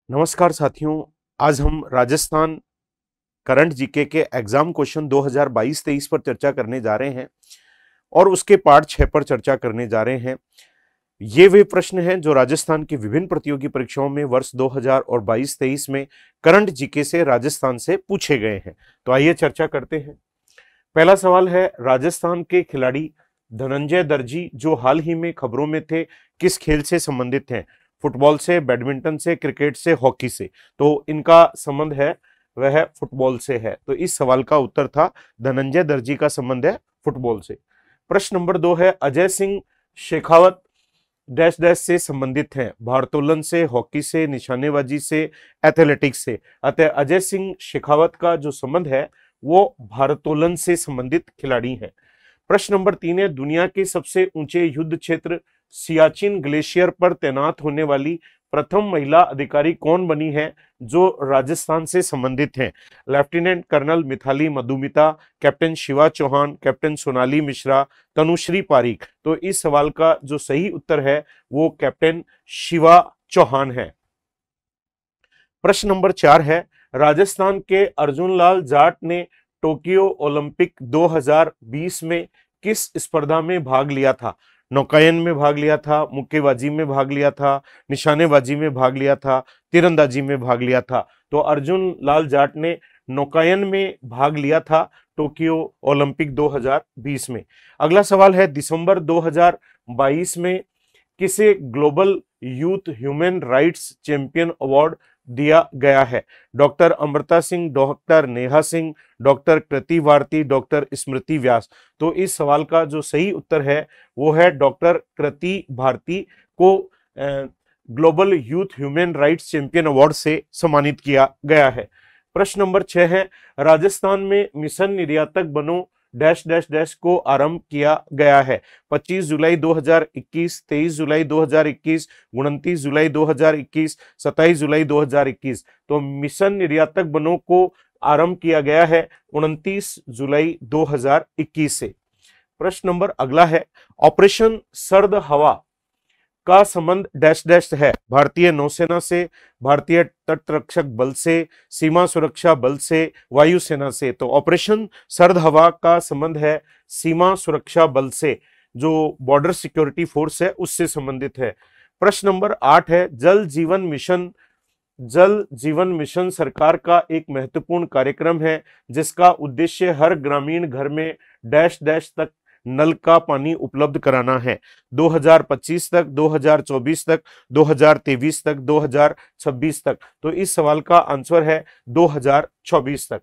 नमस्कार साथियों। आज हम राजस्थान करंट जीके के एग्जाम क्वेश्चन 2022-23 पर चर्चा करने जा रहे हैं और उसके पार्ट 6 पर चर्चा करने जा रहे हैं। ये वे प्रश्न हैं जो राजस्थान की विभिन्न प्रतियोगी परीक्षाओं में वर्ष 2022-23 में करंट जीके से राजस्थान से पूछे गए हैं। तो आइए चर्चा करते हैं। पहला सवाल है, राजस्थान के खिलाड़ी धनंजय दर्जी जो हाल ही में खबरों में थे, किस खेल से संबंधित हैं? फुटबॉल से, बैडमिंटन से, क्रिकेट से, हॉकी से। तो इनका संबंध है वह फुटबॉल से है। तो इस सवाल का उत्तर था धनंजय दर्जी का संबंध है फुटबॉल से। प्रश्न नंबर 2 है, अजय सिंह शेखावत डैश डैश से संबंधित हैं? भारोत्तोलन से, हॉकी से, निशानेबाजी से, एथलेटिक्स से। अतः अजय सिंह शेखावत का जो संबंध है वो भारोत्तोलन से संबंधित खिलाड़ी हैं। प्रश्न नंबर 3 है, दुनिया के सबसे ऊंचे युद्ध क्षेत्र सियाचिन ग्लेशियर पर तैनात होने वाली प्रथम महिला अधिकारी कौन बनी है जो राजस्थान से संबंधित हैं? Lieutenant colonel Mithali Madhumita, captain Shiva Chauhan, captain Sonali Mishra, Tanushree Pareek. तो इस सवाल का जो सही उत्तर है वो कैप्टन शिवा चौहान है। प्रश्न नंबर 4 है, राजस्थान के अर्जुनलाल जाट ने टोक्यो ओलंपिक 2020 में किस स्पर्धा में भाग लिया था? नौकायन में भाग लिया था, मुक्केबाजी में भाग लिया था, निशानेबाजी में भाग लिया था, तीरंदाजी में भाग लिया था। तो अर्जुन लाल जाट ने नौकायन में भाग लिया था टोक्यो ओलंपिक 2020 में। अगला सवाल है, दिसंबर 2022 में किसे global youth human rights champion award दिया गया है? Doctor Amrita Singh, doctor Neha Singh, doctor Kriti Bharti, doctor Smriti Vyas. तो इस सवाल का जो सही उत्तर है वो है डॉक्टर कृति भारती को global youth human rights champion award से सम्मानित किया गया है। प्रश्न नंबर 6 है, राजस्थान में मिशन निर्यातक बनो डैश डैश डैश को आरंभ किया गया है? 25 जुलाई 2021, 23 जुलाई 2021, 29 जुलाई 2021, 27 जुलाई 2021। तो मिशन निर्यातक बनो को आरंभ किया गया है 29 जुलाई 2021 से। प्रश्न नंबर अगला है, ऑपरेशन सर्द हवा का संबंध डैश डैश है? भारतीय नौसेना से, भारतीय तटरक्षक बल से, सीमा सुरक्षा बल से, वायुसेना से। तो ऑपरेशन सर्द हवा का संबंध है सीमा सुरक्षा बल से, जो बॉर्डर सिक्योरिटी फोर्स है उससे संबंधित है। प्रश्न नंबर 8 है, जल जीवन मिशन सरकार का एक महत्वपूर्ण कार्यक्रम है जिसका उद्देश्य हर ग्रामीण घर में डैश डैश तक नल का पानी उपलब्ध कराना है? 2025 तक, 2024 तक, 2023 तक, 2026 तक। तो इस सवाल का आंसर है 2024 तक।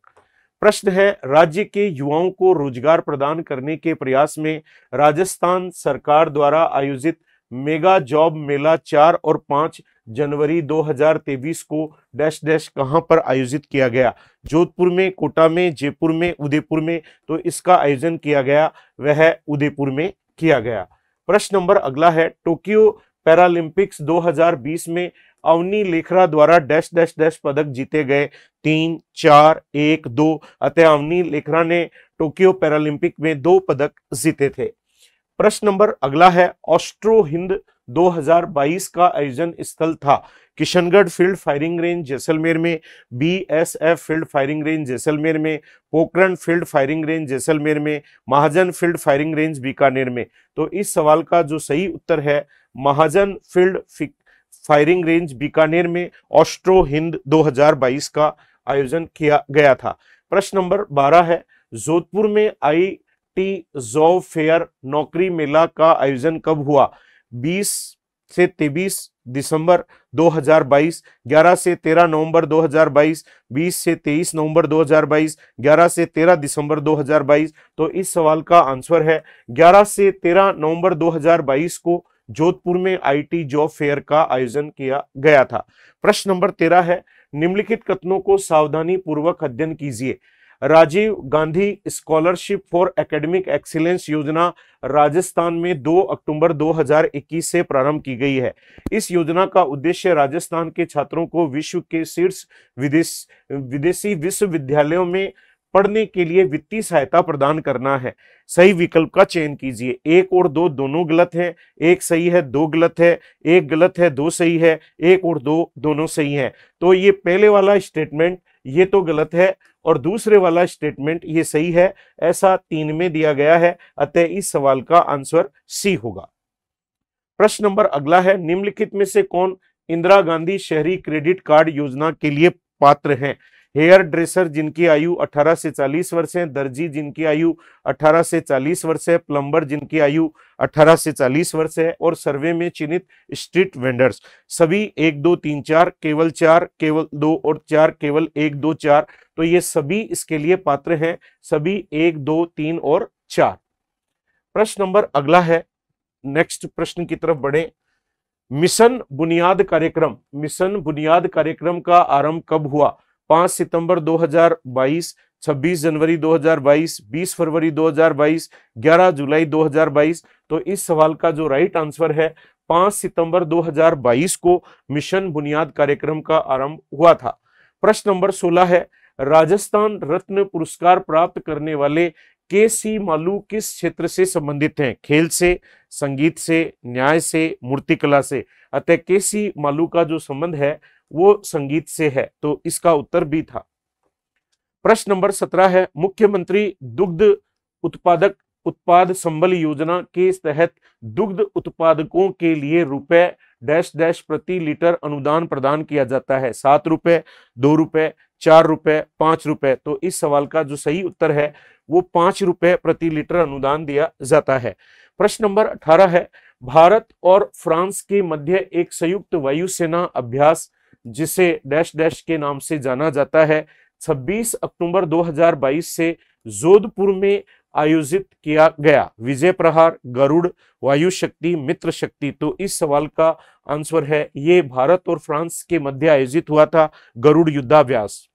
प्रश्न है, राज्य के युवाओं को रोजगार प्रदान करने के प्रयास में राजस्थान सरकार द्वारा आयोजित मेगा जॉब मेला 4 और 5 जनवरी 2023 को डैश डैश कहां पर आयोजित किया गया? जोधपुर में, कोटा में, जयपुर में, उदयपुर में। तो इसका आयोजन किया गया वह उदयपुर में किया गया। प्रश्न नंबर अगला है, टोक्यो पैरालंपिक्स 2020 में अवनी लेखरा द्वारा डैश डैश डैश पदक जीते गए? 3, 4, 1, 2। अतः अवनी लेखरा ने टोक्यो पैरालंपिक में 2 पदक जीते थे। प्रश्न नंबर अगला है, ऑस्ट्रो हिंद 2022 का आयोजन स्थल था? Kishangarh field firing range Jaisalmer में, BSF field firing range Jaisalmer में, Pokhran field firing range Jaisalmer में, Mahajan field firing range Bikaner में। तो इस सवाल का जो सही उत्तर है Mahajan field firing range Bikaner में ऑस्ट्रो हिंद 2022 का आयोजन किया गया था। प्रश्न नंबर 12 है, जोधपुर में जॉब फेयर नौकरी मेला का आयोजन कब हुआ? 20 से 23 दिसंबर 2022, 11 से 13 नवंबर 2022, 20 से 23 नवंबर 2022, 11 से 13 दिसंबर 2022। तो इस सवाल का आंसर है 11 से 13 नवंबर 2022 को जोधपुर में आईटी जॉब फेयर का आयोजन किया गया था। प्रश्न नंबर 13 है, निम्नलिखित कथनों को सावधानी पूर्वक अध्ययन कीजिए। Rajiv Gandhi scholarship for academic excellence योजना राजस्थान में 2 अक्टूबर 2021 से प्रारंभ की गई है। इस योजना का उद्देश्य राजस्थान के छात्रों को विश्व के शीर्ष विदेशी विश्वविद्यालयों में पढ़ने के लिए वित्तीय सहायता प्रदान करना है। सही विकल्प का चयन कीजिए। 1 और 2 दोनों गलत हैं, 1 सही है, 2 गलत है, 1 गलत है, 2 सही है, 1 और 2 दोनों सही है। तो ये पहले वाला स्टेटमेंट ये तो गलत है और दूसरे वाला स्टेटमेंट ये सही है, ऐसा 3 में दिया गया है। अतः इस सवाल का आंसर सी होगा। प्रश्न नंबर अगला है, निम्नलिखित में से कौन इंदिरा गांधी शहरी क्रेडिट कार्ड योजना के लिए पात्र हैं? हेयर ड्रेसर जिनकी आयु 18 से 40 वर्ष है, दर्जी जिनकी आयु 18 से 40 वर्ष है, प्लम्बर जिनकी आयु 18 से 40 वर्ष है और सर्वे में चिन्हित स्ट्रीट वेंडर्स। सभी 1 2 3 4 केवल 4 केवल 2 और 4 केवल 1 2 4, तो ये सभी इसके लिए पात्र हैं, सभी 1 2 3 और 4। प्रश्न नंबर अगला है, नेक्स्ट प्रश्न की तरफ बढ़े। मिशन बुनियाद कार्यक्रम का आरंभ कब हुआ? 5 सितंबर 2022, 26 जनवरी 2022, 20 फरवरी 2022, 11 जुलाई 2022। तो इस सवाल का जो राइट आंसर है 5 सितंबर 2022 को मिशन बुनियाद कार्यक्रम का आरंभ हुआ था। प्रश्न नंबर 16 है, राजस्थान रत्न पुरस्कार प्राप्त करने वाले के.सी. मालू किस क्षेत्र से संबंधित हैं? खेल से, संगीत से, न्याय से, मूर्तिकला से। अतः के.सी. मालू का जो संबंध है वो संगीत से है, तो इसका उत्तर बी था। प्रश्न नंबर 17 है, मुख्यमंत्री दुग्ध उत्पाद संबल योजना के तहत दुग्ध उत्पादकों के लिए रुपए डैश डैश प्रति लीटर अनुदान प्रदान किया जाता है। 7 रुपए, 2 रुपए, 4 रुपए, 5 रुपए। तो इस सवाल का जो सही उत्तर है वो 5 रुपए प्रति लीटर अनुदान दिया जाता है। प्रश्न नंबर 18 है, भारत और फ्रांस के मध्य एक संयुक्त वायुसेना अभ्यास जिसे डैश डैश के नाम से जाना जाता है 26 अक्टूबर 2022 से जोधपुर में आयोजित किया गया। विजय प्रहार, गरुड़, वायु शक्ति, मित्र शक्ति। तो इस सवाल का आंसर है ये भारत और फ्रांस के मध्य आयोजित हुआ था गरुड़ युद्धाभ्यास।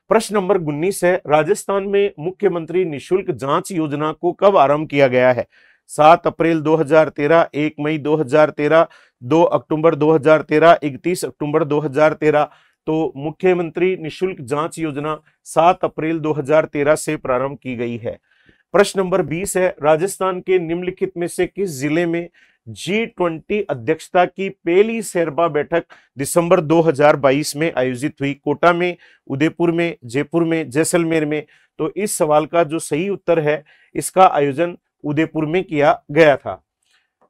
प्रश्न नंबर 19 है, राजस्थान में मुख्यमंत्री निशुल्क जांच योजना को कब आरंभ किया गया है? 7 अप्रैल 2013, 1 मई 2013, 2 अक्टूबर 2013, 31 अक्टूबर 2013। तो मुख्यमंत्री निशुल्क जांच योजना 7 अप्रैल 2013 से प्रारंभ की गई है। प्रश्न नंबर 20 है, राजस्थान के निम्नलिखित में से किस जिले में G20 अध्यक्षता की पहली शेरबा बैठक दिसंबर 2022 में आयोजित हुई? कोटा में, उदयपुर में, जयपुर में, जैसलमेर में। तो इस सवाल का जो सही उत्तर है इसका आयोजन उदयपुर में किया गया था।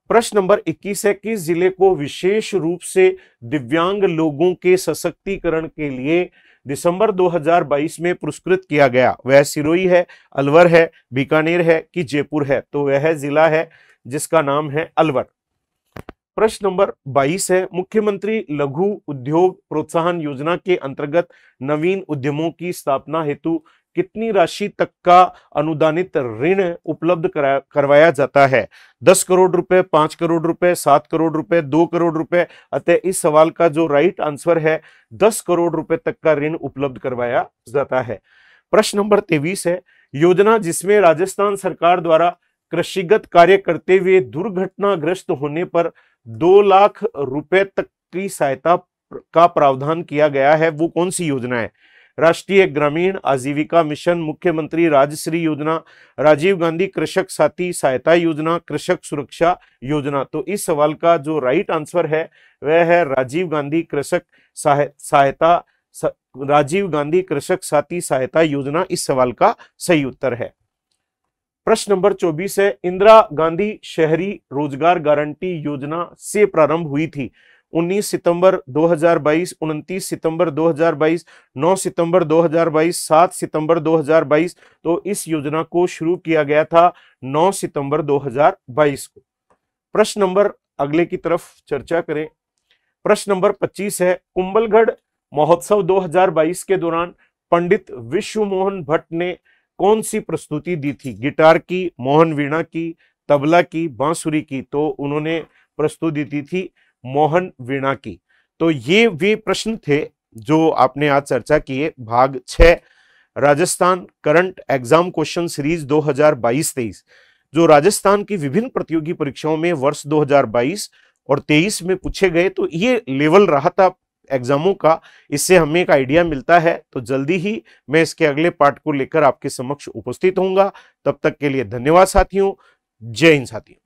प्रश्न नंबर 21 है, किस जिले को विशेष रूप से दिव्यांग लोगों के सशक्तिकरण के लिए दिसंबर 2022 में पुरस्कृत किया गया? वह सिरोही है, अलवर है, बीकानेर है कि जयपुर है? तो वह जिला है जिसका नाम है अलवर। प्रश्न नंबर 22 है, मुख्यमंत्री लघु उद्योग प्रोत्साहन योजना के अंतर्गत नवीन उद्यमों की स्थापना हेतु कितनी राशि तक का अनुदानित ऋण उपलब्ध करवाया जाता है? 10 करोड़ रुपए, 5 करोड़ रुपए, 7 करोड़ रुपए, 2 करोड़ रुपए। अतः इस सवाल का जो राइट आंसर है 10 करोड़ रुपए तक का ऋण उपलब्ध करवाया जाता है। प्रश्न नंबर 23 है, योजना जिसमें राजस्थान सरकार द्वारा कृषिगत कार्य करते हुए दुर्घटनाग्रस्त होने पर 2 लाख रुपए तक की सहायता का प्रावधान किया गया है, वो कौन सी योजना है? राष्ट्रीय ग्रामीण आजीविका मिशन, मुख्यमंत्री राजश्री योजना, राजीव गांधी कृषक साथी सहायता योजना, कृषक सुरक्षा योजना। तो इस सवाल का जो राइट आंसर है वह है राजीव गांधी कृषक साथी सहायता योजना। इस सवाल का सही उत्तर है। प्रश्न नंबर 24 है, इंदिरा गांधी शहरी रोजगार गारंटी योजना से प्रारंभ हुई थी 19 सितंबर 2022, 29 सितंबर 2022, 9 सितंबर 2022, 7 सितंबर 2022। तो इस योजना को शुरू किया गया था 9 सितंबर 2022 को। प्रश्न नंबर अगले की तरफ चर्चा करें। प्रश्न नंबर 25 है, कुंभलगढ़ महोत्सव 2022 के दौरान पंडित विश्व मोहन भट्ट ने कौन सी प्रस्तुति दी थी? गिटार की, मोहन वीणा की, तबला की, बांसुरी की? तो उन्होंने प्रस्तुति दी थी मोहन वीणा की। तो ये वे प्रश्न थे जो आपने आज चर्चा किए। भाग 6 Rajasthan current exam question series 2022-23 जो राजस्थान की विभिन्न प्रतियोगी परीक्षाओं में वर्ष 2022 और 23 में पूछे गए। तो ये लेवल रहा था एग्जामों का, इससे हमें एक आइडिया मिलता है। तो जल्दी ही मैं इसके अगले पार्ट को लेकर आपके समक्ष उपस्थित होऊंगा। तब तक के लिए धन्यवाद साथियों। जय हिंद साथियों।